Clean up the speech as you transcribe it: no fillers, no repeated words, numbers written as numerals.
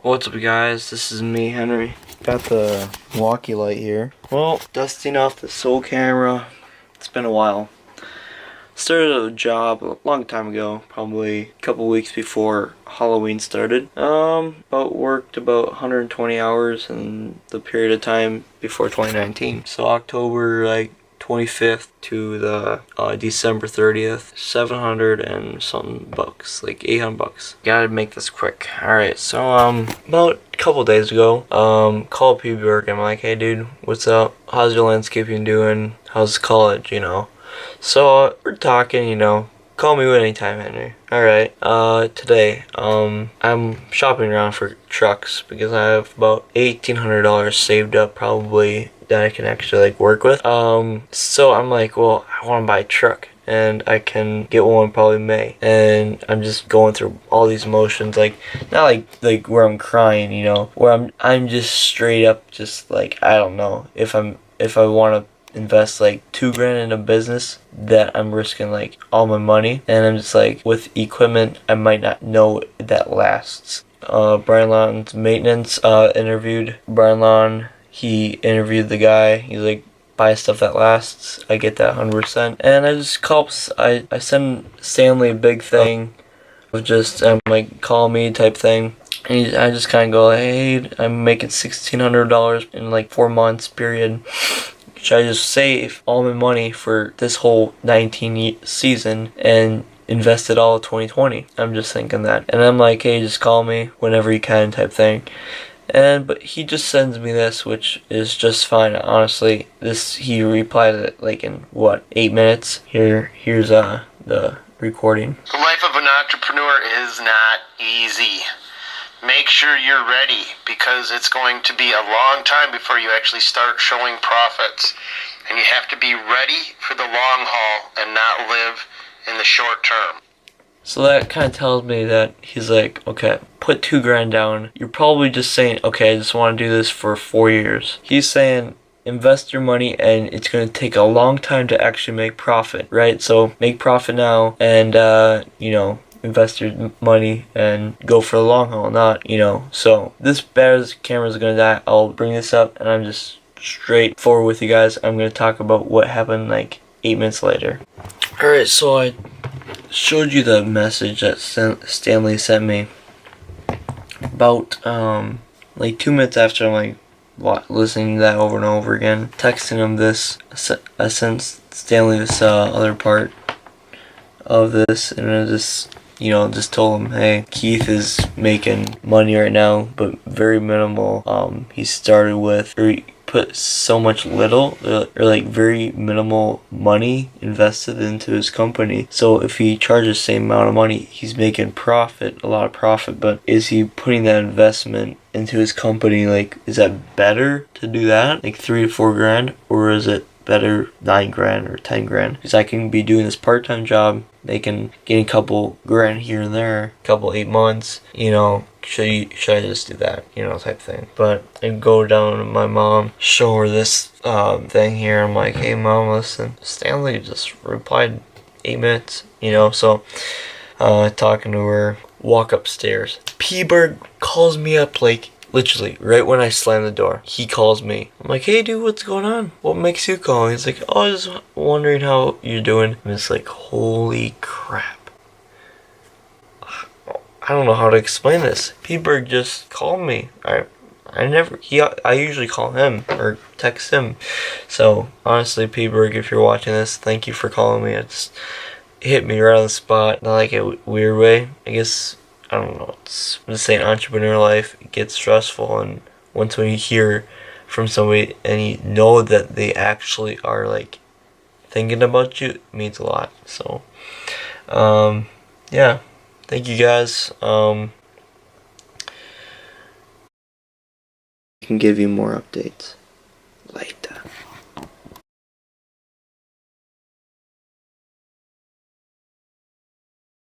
What's up guys, this is me, Henry. Got the walkie light here. Well, dusting off the Soul camera. It's been a while. Started a job a long time ago, probably a couple weeks before Halloween started. Worked about 120 hours in the period of time before 2019. So October 25th to the December 30th, 700 and something bucks, like 800 bucks. Gotta make this quick. Alright, so about a couple days ago, called PBwork. I'm like, hey dude, what's up? How's your landscaping doing? How's college, So we're talking, call me anytime, Henry. Alright, today, I'm shopping around for trucks because I have about $1,800 saved up probably that I can actually work with. So I'm like, well, I want to buy a truck and I can get one probably May. And I'm just going through all these emotions, not like where I'm crying, where I'm just straight up just I don't know if I want to invest $2,000 in a business that I'm risking all my money, and I'm just with equipment I might not know that lasts. Brian Lawn's maintenance interviewed Brian Lawn. He interviewed the guy. He's like, buy stuff that lasts. I get that 100%. And I just I send Stanley a big thing of just call me type thing. And I just kind of go, hey, I'm making $1,600 in 4 months period. Should I just save all my money for this whole 19 season and invest it all in 2020? I'm just thinking that. And I'm like, hey, just call me whenever you can type thing. But he just sends me this, which is just fine, honestly. He replied it in 8 minutes. Here's the recording. The life of an entrepreneur is not easy. Make sure you're ready, because it's going to be a long time before you actually start showing profits. And you have to be ready for the long haul and not live in the short term. So that kind of tells me that he's like, okay, put $2,000 down. You're probably just saying, okay, I just want to do this for 4 years. He's saying, invest your money and it's going to take a long time to actually make profit, right? So make profit now and, invest your money and go for the long haul, not, So this bad camera is going to die. I'll bring this up and I'm just straightforward with you guys. I'm going to talk about what happened 8 minutes later. Alright, so I showed you the message that Stanley sent me about 2 minutes after I'm listening to that over and over again, texting him this. I sent Stanley this other part of this, and I just told him, hey, Keith is making money right now, but very minimal. He started with, or he put so much little, or very minimal money invested into his company. So if he charges the same amount of money, he's making profit, a lot of profit, but is he putting that investment into his company? Is that better to do that? 3 to 4 grand? Or is it better 9 grand or 10 grand? Because I can be doing this part-time job, getting a couple grand here and there, couple 8 months, should I just do that, type thing. But I go down to my mom, show her this thing here. I'm like, hey mom, listen, Stanley just replied 8 minutes, so talking to her, walk upstairs. P-Bird calls me up literally, right when I slam the door, he calls me. I'm like, hey dude, what's going on? What makes you call? He's like, oh, I was just wondering how you're doing. I'm just like, holy crap. I don't know how to explain this. P-Berg just called me. I usually call him or text him. So honestly, P-Berg, if you're watching this, thank you for calling me. It hit me right on the spot, not like a weird way. I guess, I don't know, I'm just saying, entrepreneur life, it gets stressful, and once when you hear from somebody and you know that they actually are thinking about you, it means a lot. So yeah, thank you guys. I can give you more updates later.